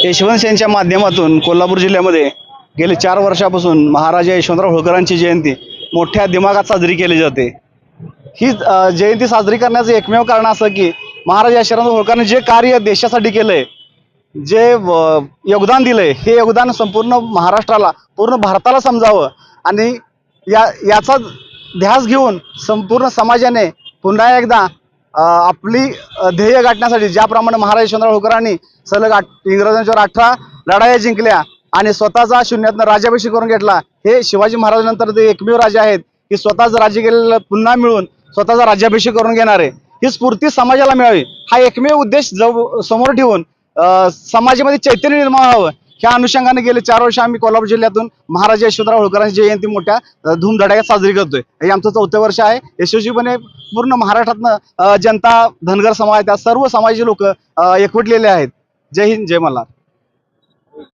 यशवंत यांच्या माध्यमातून कोल्हापूर जिल्ह्यामध्ये गेले 4 वर्षापासून महाराजा यशवंतराव होळकरांची जयंती मोठ्या दिमागात साजरी केली जाते। ही जयंती साजरी करण्याचं एकमेव कारण असं की महाराजा यशवंतराव होळकरांनी जे कार्य देशासाठी केलंय, जे योगदान दिलंय, हे योगदान संपूर्ण महाराष्ट्राला, पूर्ण भारताला समजावं आणि याचा ध्यास घेऊन संपूर्ण समाजाने पुन्हा एकदा आपली ध्येय गाठण्यासाठी, ज्याप्रमाणे महाराज यशवंतराव होळकरांनी सलग इंग्रजांच्यावर 18 लढाया जिंकल्या आणि स्वतःचा शून्यातनं राज्याभिषेक करून घेतला, हे शिवाजी महाराजांनंतर ते एकमेव राजे आहेत की स्वतःच राज्य केलेलं पुन्हा मिळून स्वतःचा राज्याभिषेक करून घेणारे। ही स्फूर्ती समाजाला मिळावी, हा एकमेव उद्देश समोर ठेवून समाजामध्ये चैतन्य निर्माण व्हावं, ह्या अनुषंगाने गेले 4 वर्ष आम्ही कोल्हापूर जिल्ह्यातून महाराजा यशवंतराव होळकरांची जयंती मोठ्या धूमधडाक्यात साजरी करतोय। हे आमचं 4थं वर्ष आहे। यशस्वीपणे पूर्ण महाराष्ट्रातनं जनता, धनगर समाज, त्या सर्व समाजाचे लोक एकवटलेले आहेत। जय हिंद, जय मल्हार।